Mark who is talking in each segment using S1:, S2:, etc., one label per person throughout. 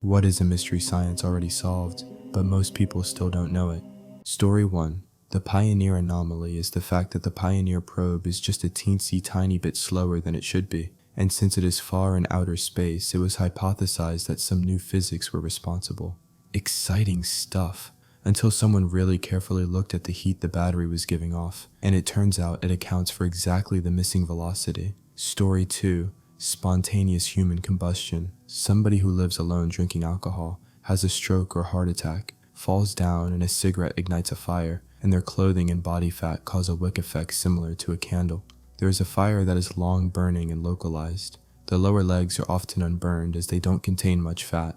S1: What is a mystery science already solved, but most people still don't know it? Story 1. The Pioneer anomaly is the fact that the Pioneer probe is just a teensy tiny bit slower than it should be, and since it is far in outer space, it was hypothesized that some new physics were responsible. Exciting stuff, until someone really carefully looked at the heat the battery was giving off, and it turns out it accounts for exactly the missing velocity. Story 2. Spontaneous human combustion. Somebody who lives alone drinking alcohol, has a stroke or heart attack, falls down and a cigarette ignites a fire, and their clothing and body fat cause a wick effect similar to a candle. There is a fire that is long burning and localized. The lower legs are often unburned as they don't contain much fat.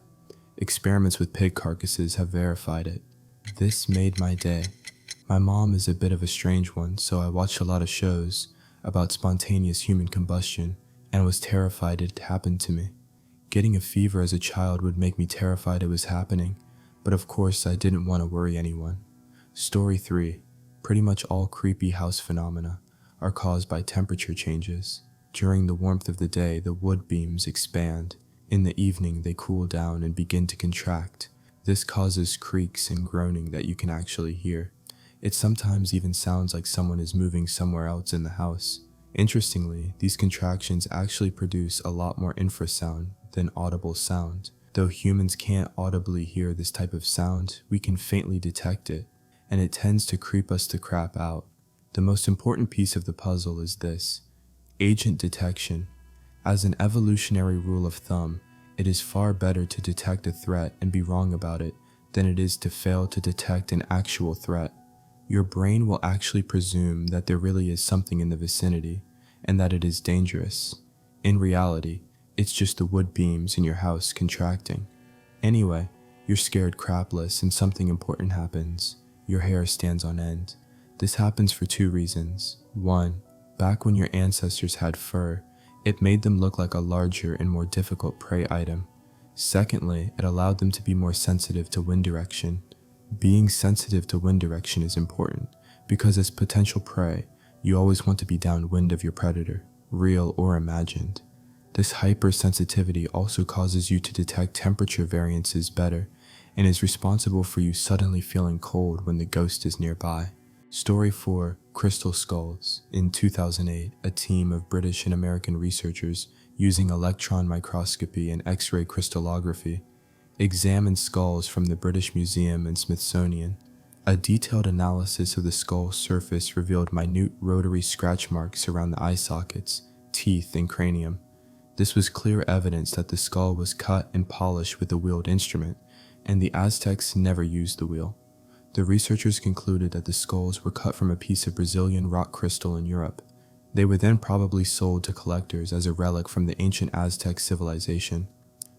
S1: Experiments with pig carcasses have verified it. This made my day. My mom is a bit of a strange one, so I watched a lot of shows about spontaneous human combustion and was terrified it happened to me. Getting a fever as a child would make me terrified it was happening, but of course I didn't want to worry anyone. Story 3. Pretty much all creepy house phenomena are caused by temperature changes. During the warmth of the day, the wood beams expand. In the evening, they cool down and begin to contract. This causes creaks and groaning that you can actually hear. It sometimes even sounds like someone is moving somewhere else in the house. Interestingly, these contractions actually produce a lot more infrasound than audible sound. Though humans can't audibly hear this type of sound, we can faintly detect it, and it tends to creep us the crap out. The most important piece of the puzzle is this: agent detection. As an evolutionary rule of thumb, it is far better to detect a threat and be wrong about it than it is to fail to detect an actual threat. Your brain will actually presume that there really is something in the vicinity, and that it is dangerous. In reality, it's just the wood beams in your house contracting. Anyway, you're scared crapless and something important happens. Your hair stands on end. This happens for two reasons. 1. Back when your ancestors had fur, it made them look like a larger and more difficult prey item. Secondly, it allowed them to be more sensitive to wind direction. Being sensitive to wind direction is important because as potential prey, you always want to be downwind of your predator, real or imagined. This hypersensitivity also causes you to detect temperature variances better and is responsible for you suddenly feeling cold when the ghost is nearby. Story 4. Crystal Skulls. In 2008, a team of British and American researchers using electron microscopy and X-ray crystallography examined skulls from the British Museum and Smithsonian. A detailed analysis of the skull surface revealed minute rotary scratch marks around the eye sockets, teeth, and cranium. This was clear evidence that the skull was cut and polished with a wheeled instrument, and the Aztecs never used the wheel. The researchers concluded that the skulls were cut from a piece of Brazilian rock crystal in Europe. They were then probably sold to collectors as a relic from the ancient Aztec civilization.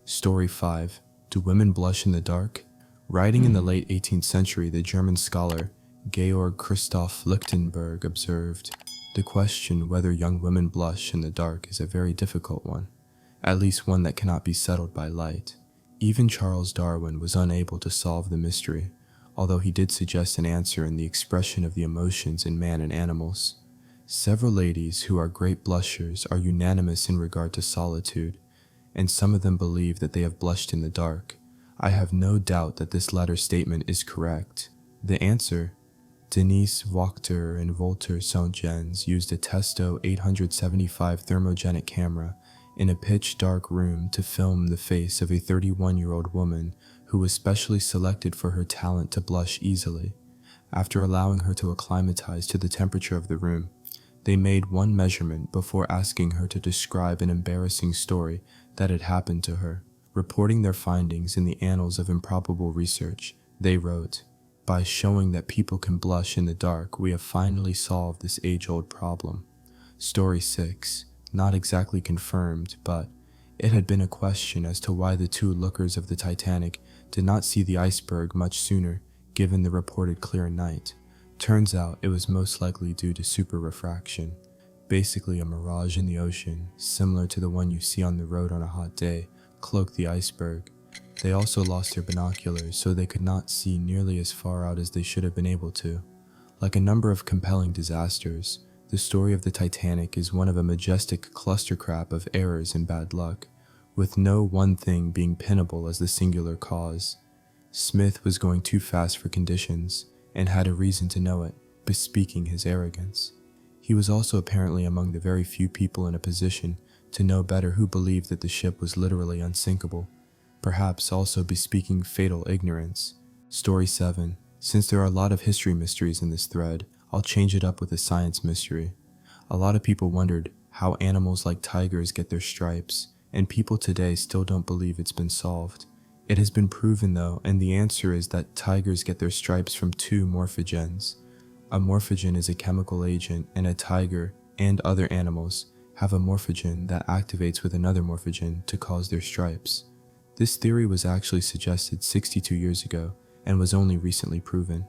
S1: Story 5. Do women blush in the dark? Writing in the late 18th century, the German scholar Georg Christoph Lichtenberg observed, "The question whether young women blush in the dark is a very difficult one, at least one that cannot be settled by light." Even Charles Darwin was unable to solve the mystery, although he did suggest an answer in the expression of the emotions in man and animals. Several ladies who are great blushers are unanimous in regard to solitude, and some of them believe that they have blushed in the dark. I have no doubt that this latter statement is correct. The answer: Denise Wachter and Volter Saint-Gens used a Testo 875 thermogenic camera in a pitch-dark room to film the face of a 31-year-old woman who was specially selected for her talent to blush easily. After allowing her to acclimatize to the temperature of the room, they made one measurement before asking her to describe an embarrassing story that had happened to her. Reporting their findings in the Annals of Improbable Research, they wrote, "By showing that people can blush in the dark, we have finally solved this age-old problem." Story 6. Not exactly confirmed, but it had been a question as to why the two lookers of the Titanic did not see the iceberg much sooner, given the reported clear night. Turns out it was most likely due to superrefraction, basically a mirage in the ocean, similar to the one you see on the road on a hot day, cloaked the iceberg. They also lost their binoculars, so they could not see nearly as far out as they should have been able to. Like a number of compelling disasters, the story of the Titanic is one of a majestic clustercrap of errors and bad luck. with no one thing being pinnable as the singular cause. Smith was going too fast for conditions, and had a reason to know it, bespeaking his arrogance. He was also apparently among the very few people in a position to know better who believed that the ship was literally unsinkable, perhaps also bespeaking fatal ignorance. Story 7. Since there are a lot of history mysteries in this thread, I'll change it up with a science mystery. A lot of people wondered how animals like tigers get their stripes, and people today still don't believe it's been solved. It has been proven though, and the answer is that tigers get their stripes from two morphogens. A morphogen is a chemical agent, and a tiger and other animals have a morphogen that activates with another morphogen to cause their stripes. This theory was actually suggested 62 years ago and was only recently proven.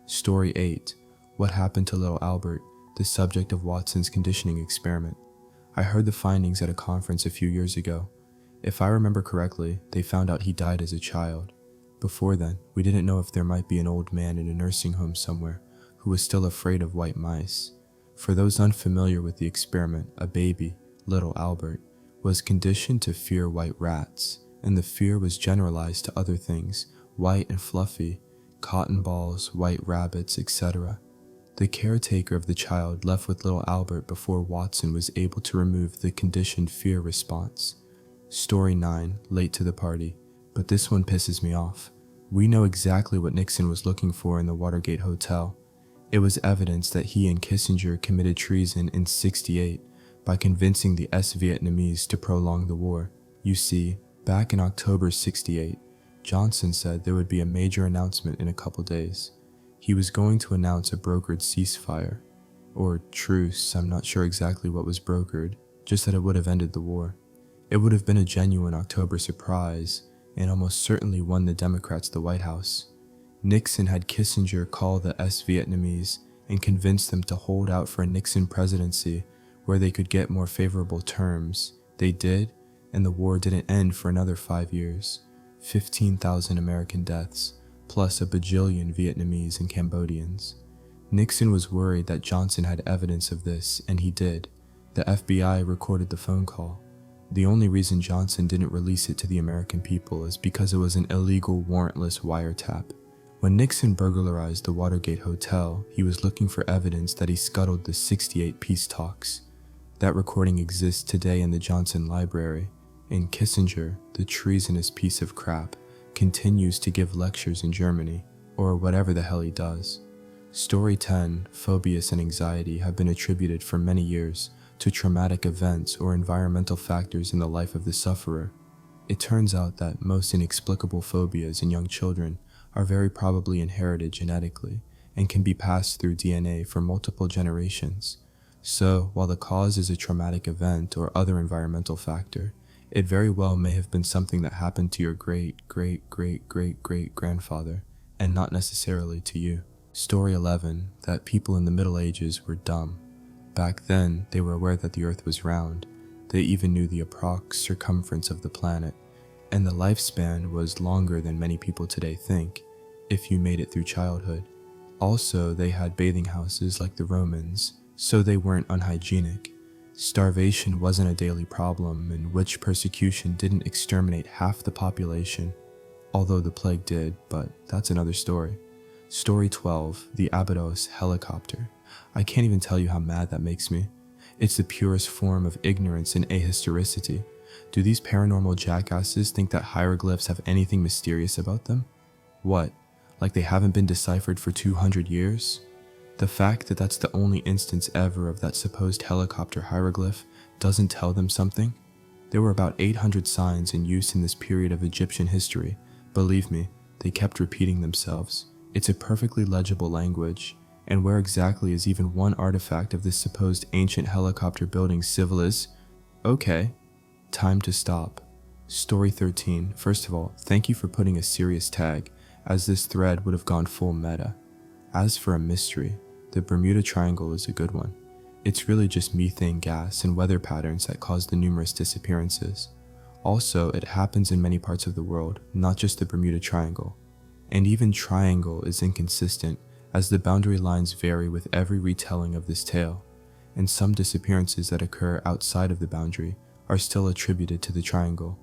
S1: Story 8. What happened to little Albert, the subject of Watson's conditioning experiment? I heard the findings at a conference a few years ago. If I remember correctly, they found out he died as a child. Before then, we didn't know if there might be an old man in a nursing home somewhere who was still afraid of white mice. For those unfamiliar with the experiment, a baby, little Albert, was conditioned to fear white rats, and the fear was generalized to other things, white and fluffy, cotton balls, white rabbits, etc. The caretaker of the child left with little Albert before Watson was able to remove the conditioned fear response. Story 9, late to the party, but this one pisses me off. We know exactly what Nixon was looking for in the Watergate hotel. It was evidence that he and Kissinger committed treason in '68 by convincing the Vietnamese to prolong the war. You see, back in October '68, Johnson said there would be a major announcement in a couple days. He was going to announce a brokered ceasefire, or truce. I'm not sure exactly what was brokered, just that it would have ended the war. It would have been a genuine October surprise, and almost certainly won the Democrats the White House. Nixon had Kissinger call the Vietnamese and convince them to hold out for a Nixon presidency where they could get more favorable terms. They did, and the war didn't end for another 5 years. 15,000 American deaths, plus a bajillion Vietnamese and Cambodians. Nixon was worried that Johnson had evidence of this, and he did. The FBI recorded the phone call. The only reason Johnson didn't release it to the American people is because it was an illegal, warrantless wiretap. When Nixon burglarized the Watergate Hotel, he was looking for evidence that he scuttled the '68 peace talks. That recording exists today in the Johnson Library, and Kissinger, the treasonous piece of crap, continues to give lectures in Germany, or whatever the hell he does. Story 10, phobias and anxiety have been attributed for many years to traumatic events or environmental factors in the life of the sufferer. It turns out that most inexplicable phobias in young children are very probably inherited genetically and can be passed through DNA for multiple generations. So, while the cause is a traumatic event or other environmental factor, it very well may have been something that happened to your great-great-great-great-great-grandfather, and not necessarily to you. Story 11, that people in the Middle Ages were dumb. Back then, they were aware that the Earth was round. They even knew the approx circumference of the planet, and the lifespan was longer than many people today think, if you made it through childhood. Also, they had bathing houses like the Romans, so they weren't unhygienic. Starvation wasn't a daily problem, and witch persecution didn't exterminate half the population, although the plague did, but that's another story. Story 12, the Abydos helicopter. I can't even tell you how mad that makes me. It's the purest form of ignorance and ahistoricity. Do these paranormal jackasses think that hieroglyphs have anything mysterious about them? What? Like they haven't been deciphered for 200 years? The fact that that's the only instance ever of that supposed helicopter hieroglyph doesn't tell them something? There were about 800 signs in use in this period of Egyptian history. Believe me, they kept repeating themselves. It's a perfectly legible language, and where exactly is even one artifact of this supposed ancient helicopter building civilized? Okay, time to stop. Story 13. First of all, thank you for putting a serious tag, as this thread would have gone full meta. As for a mystery, the Bermuda Triangle is a good one. It's really just methane gas and weather patterns that cause the numerous disappearances. Also, it happens in many parts of the world, not just the Bermuda Triangle. And even triangle is inconsistent, as the boundary lines vary with every retelling of this tale, and some disappearances that occur outside of the boundary are still attributed to the triangle.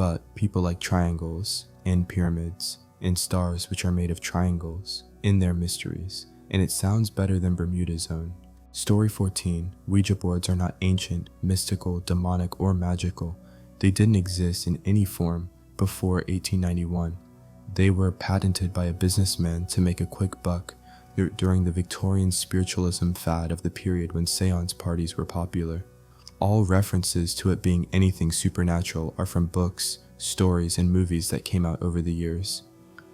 S1: but people like triangles, and pyramids, and stars which are made of triangles, in their mysteries, and it sounds better than Bermuda Zone. Story 14. Ouija boards are not ancient, mystical, demonic, or magical. They didn't exist in any form before 1891. They were patented by a businessman to make a quick buck during the Victorian spiritualism fad of the period when seance parties were popular. All references to it being anything supernatural are from books, stories, and movies that came out over the years.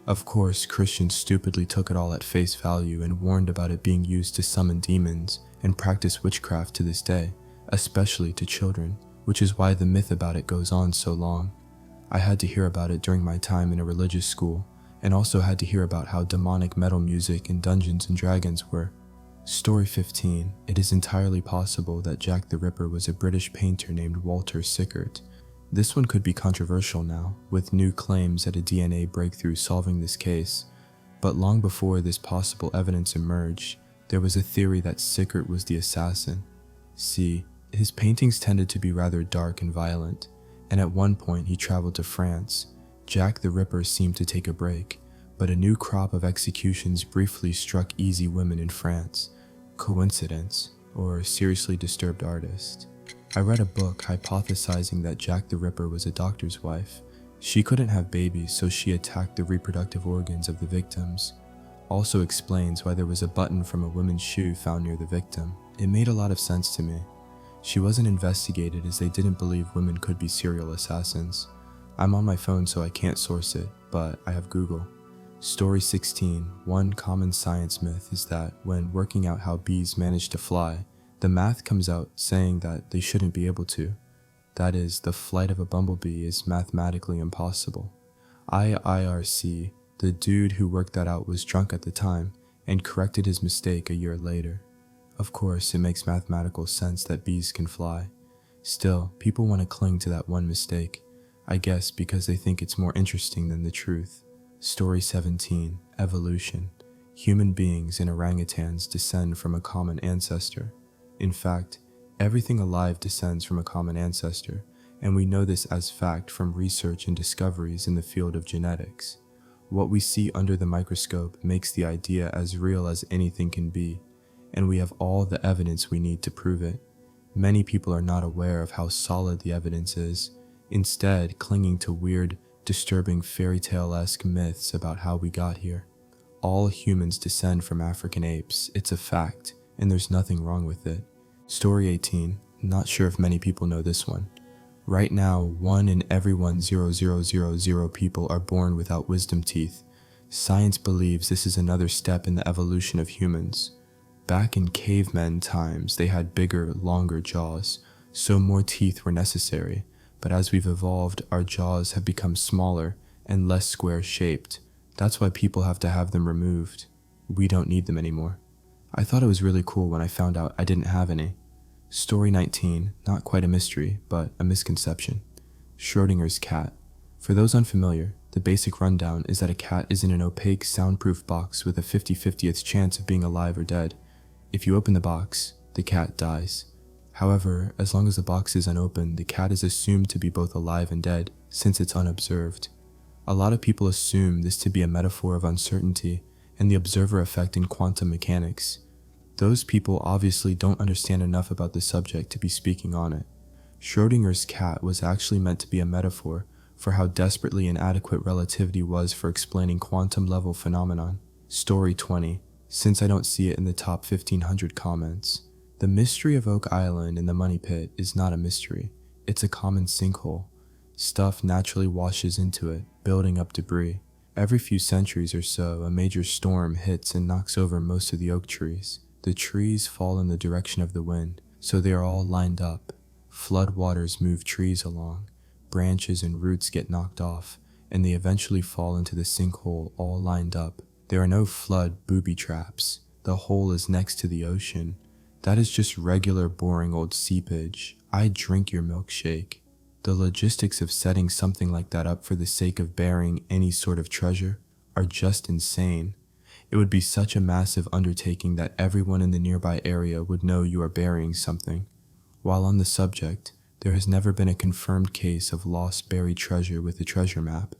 S1: Of course, Christians stupidly took it all at face value and warned about it being used to summon demons and practice witchcraft to this day, especially to children, which is why the myth about it goes on so long. I had to hear about it during my time in a religious school, and also had to hear about how demonic metal music and Dungeons and Dragons were. Story 15. It is entirely possible that Jack the Ripper was a British painter named Walter Sickert. This one could be controversial now, with new claims at a DNA breakthrough solving this case, but long before this possible evidence emerged, there was a theory that Sickert was the assassin. See, his paintings tended to be rather dark and violent, and at one point he traveled to France. Jack the Ripper seemed to take a break, but a new crop of executions briefly struck easy women in France. Coincidence, or seriously disturbed artist? I read a book hypothesizing that Jack the Ripper was a doctor's wife. She couldn't have babies, so she attacked the reproductive organs of the victims. Also explains why there was a button from a woman's shoe found near the victim. It made a lot of sense to me. She wasn't investigated as they didn't believe women could be serial assassins. I'm on my phone so I can't source it, but I have Google. Story 16. One common science myth is that when working out how bees manage to fly, the math comes out saying that they shouldn't be able to. That is, the flight of a bumblebee is mathematically impossible. IIRC, the dude who worked that out, was drunk at the time and corrected his mistake a year later. Of course, it makes mathematical sense that bees can fly. Still, people want to cling to that one mistake, I guess because they think it's more interesting than the truth. Story 17. Evolution. Human beings and orangutans descend from a common ancestor. In fact, everything alive descends from a common ancestor, and we know this as fact from research and discoveries in the field of genetics. What we see under the microscope makes the idea as real as anything can be, and we have all the evidence we need to prove it. Many people are not aware of how solid the evidence is, instead clinging to weird, disturbing fairy tale-esque myths about how we got here. All humans descend from African apes, it's a fact, and there's nothing wrong with it. Story 18. Not sure if many people know this one. Right now, 1 in every 1,000 people are born without wisdom teeth. Science believes this is another step in the evolution of humans. Back in cavemen times, they had bigger, longer jaws, so more teeth were necessary. But as we've evolved, our jaws have become smaller and less square-shaped. That's why people have to have them removed. We don't need them anymore. I thought it was really cool when I found out I didn't have any. Story 19, not quite a mystery, but a misconception. Schrodinger's cat. For those unfamiliar, the basic rundown is that a cat is in an opaque, soundproof box with a 50/50th chance of being alive or dead. If you open the box, the cat dies. However, as long as the box is unopened, the cat is assumed to be both alive and dead, since it's unobserved. A lot of people assume this to be a metaphor of uncertainty and the observer effect in quantum mechanics. Those people obviously don't understand enough about the subject to be speaking on it. Schrodinger's cat was actually meant to be a metaphor for how desperately inadequate relativity was for explaining quantum-level phenomenon. Story 20. Since I don't see it in the top 1,500 comments. The mystery of Oak Island in the Money Pit is not a mystery. It's a common sinkhole. Stuff naturally washes into it, building up debris. Every few centuries or so, a major storm hits and knocks over most of the oak trees. The trees fall in the direction of the wind, so they are all lined up. Floodwaters move trees along. Branches and roots get knocked off, and they eventually fall into the sinkhole all lined up. There are no flood booby traps. The hole is next to the ocean. That is just regular boring old seepage. I'd drink your milkshake. The logistics of setting something like that up for the sake of burying any sort of treasure are just insane. It would be such a massive undertaking that everyone in the nearby area would know you are burying something. While on the subject, There has never been a confirmed case of lost buried treasure with a treasure map.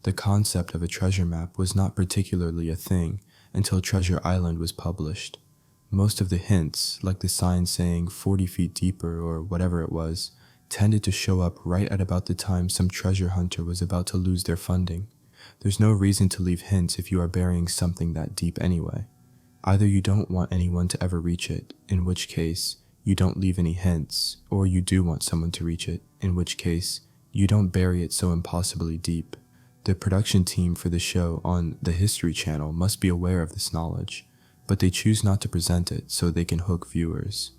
S1: The concept of a treasure map was not particularly a thing until Treasure Island was published. Most of the hints, like the sign saying 40 feet deeper or whatever it was, tended to show up right at about the time some treasure hunter was about to lose their funding. There's no reason to leave hints if you are burying something that deep anyway. Either you don't want anyone to ever reach it, in which case, you don't leave any hints, or you do want someone to reach it, in which case, you don't bury it so impossibly deep. The production team for the show on the History Channel must be aware of this knowledge, but they choose not to present it so they can hook viewers.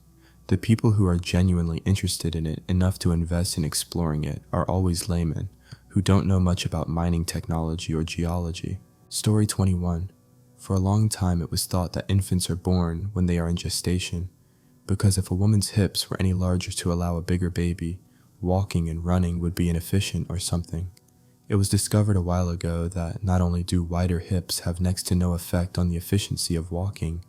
S1: The people who are genuinely interested in it enough to invest in exploring it are always laymen, who don't know much about mining technology or geology. Story 21. For a long time it was thought that infants are born when they are in gestation, because if a woman's hips were any larger to allow a bigger baby, walking and running would be inefficient or something. It was discovered a while ago that not only do wider hips have next to no effect on the efficiency of walking,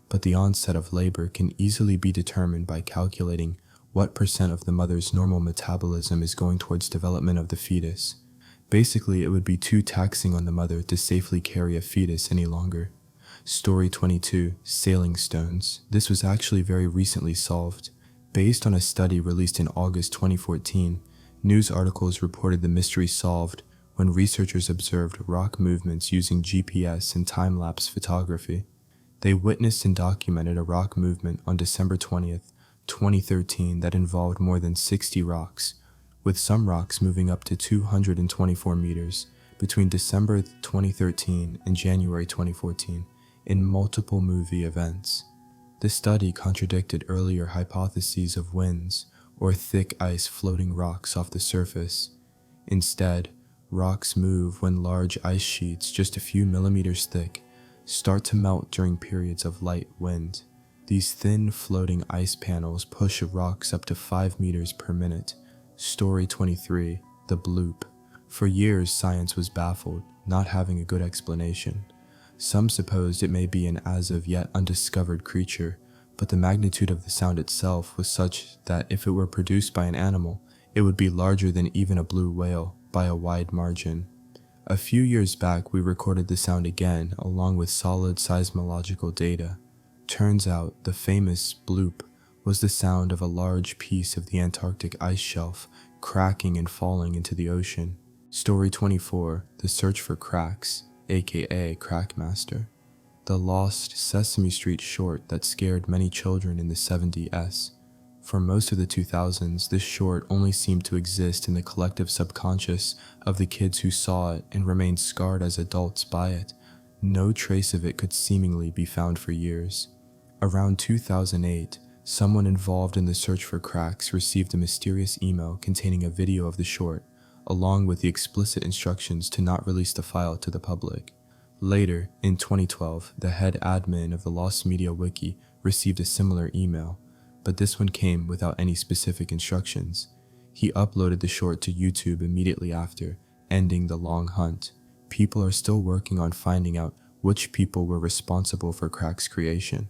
S1: but the onset of labor can easily be determined by calculating what % of the mother's normal metabolism is going towards development of the fetus. Basically, it would be too taxing on the mother to safely carry a fetus any longer. Story 22, Sailing Stones. This was actually very recently solved. Based on a study released in August 2014, news articles reported the mystery solved when researchers observed rock movements using GPS and time-lapse photography. They witnessed and documented a rock movement on December 20th, 2013 that involved more than 60 rocks, with some rocks moving up to 224 meters between December 2013 and January 2014 in multiple movie events. The study contradicted earlier hypotheses of winds or thick ice floating rocks off the surface. Instead, rocks move when large ice sheets just a few millimeters thick start to melt during periods of light wind. These thin floating ice panels push rocks up to 5 meters per minute. Story 23, the bloop. For years science was baffled, not having a good explanation. Some supposed it may be an as of yet undiscovered creature, but the magnitude of the sound itself was such that if it were produced by an animal, it would be larger than even a blue whale by a wide margin. A few years back we recorded the sound again along with solid seismological data. Turns out the famous bloop was the sound of a large piece of the Antarctic ice shelf cracking and falling into the ocean. Story 24, The Search for Cracks, aka Crackmaster. The lost Sesame Street short that scared many children in the 70s. For most of the 2000s, this short only seemed to exist in the collective subconscious of the kids who saw it and remained scarred as adults by it. No trace of it could seemingly be found for years. Around 2008, someone involved in the search for cracks received a mysterious email containing a video of the short, along with the explicit instructions to not release the file to the public. Later, in 2012, the head admin of the Lost Media Wiki received a similar email, but this one came without any specific instructions. He uploaded the short to YouTube immediately after, ending the long hunt. People are still working on finding out which people were responsible for Crack's creation.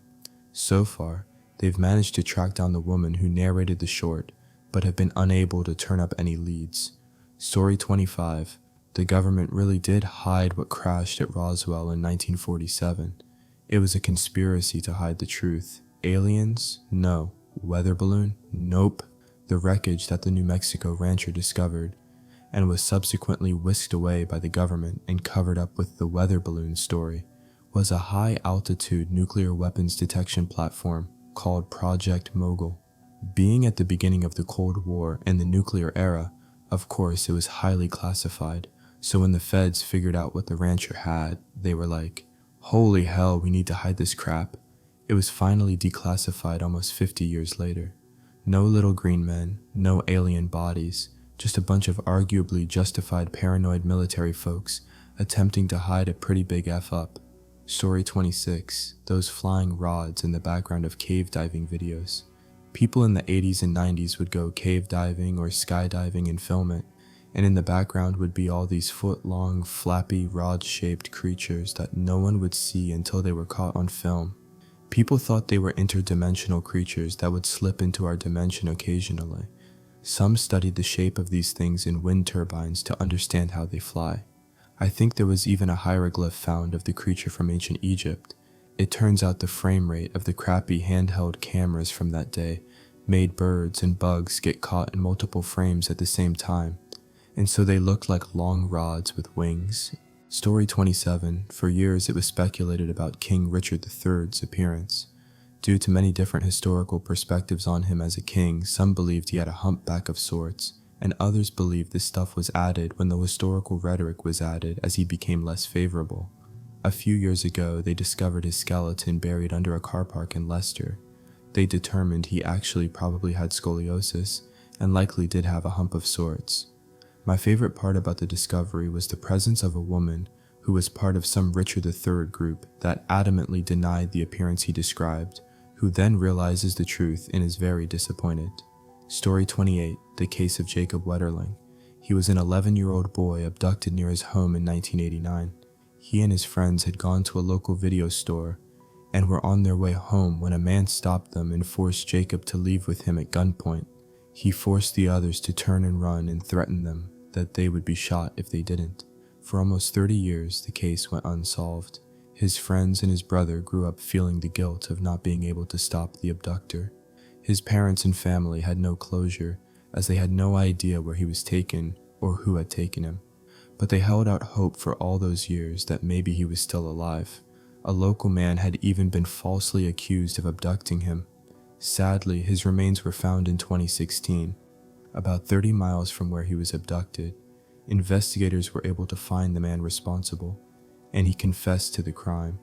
S1: So far, they've managed to track down the woman who narrated the short, but have been unable to turn up any leads. Story 25. The government really did hide what crashed at Roswell in 1947. It was a conspiracy to hide the truth. Aliens? No. Weather balloon? Nope. The wreckage that the New Mexico rancher discovered, and was subsequently whisked away by the government and covered up with the weather balloon story, was a high-altitude nuclear weapons detection platform called Project Mogul. Being at the beginning of the Cold War and the nuclear era, of course it was highly classified, so when the feds figured out what the rancher had, they were like, "Holy hell, we need to hide this crap." It was finally declassified almost 50 years later. No little green men, no alien bodies, just a bunch of arguably justified paranoid military folks attempting to hide a pretty big F up. Story 26, those flying rods in the background of cave diving videos. People in the 80s and 90s would go cave diving or skydiving and film it, and in the background would be all these foot-long, flappy, rod-shaped creatures that no one would see until they were caught on film. People thought they were interdimensional creatures that would slip into our dimension occasionally. Some studied the shape of these things in wind turbines to understand how they fly. I think there was even a hieroglyph found of the creature from ancient Egypt. It turns out the frame rate of the crappy handheld cameras from that day made birds and bugs get caught in multiple frames at the same time, and so they looked like long rods with wings. Story 27, for years it was speculated about King Richard III's appearance. Due to many different historical perspectives on him as a king, some believed he had a humpback of sorts, and others believed this stuff was added when the historical rhetoric was added as he became less favorable. A few years ago, they discovered his skeleton buried under a car park in Leicester. They determined he actually probably had scoliosis, and likely did have a hump of sorts. My favorite part about the discovery was the presence of a woman who was part of some Richard III group that adamantly denied the appearance he described, who then realizes the truth and is very disappointed. Story 28, the case of Jacob Wetterling. He was an 11-year-old boy abducted near his home in 1989. He and his friends had gone to a local video store and were on their way home when a man stopped them and forced Jacob to leave with him at gunpoint. He forced the others to turn and run and threatened them that they would be shot if they didn't. For almost 30 years, the case went unsolved. His friends and his brother grew up feeling the guilt of not being able to stop the abductor. His parents and family had no closure, as they had no idea where he was taken or who had taken him. But they held out hope for all those years that maybe he was still alive. A local man had even been falsely accused of abducting him. Sadly, his remains were found in 2016, about 30 miles from where he was abducted. Investigators were able to find the man responsible, and he confessed to the crime.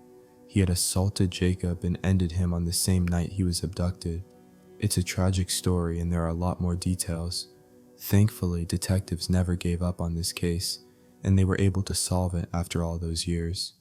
S1: He had assaulted Jacob and ended him on the same night he was abducted. It's a tragic story and there are a lot more details. Thankfully, detectives never gave up on this case, and they were able to solve it after all those years.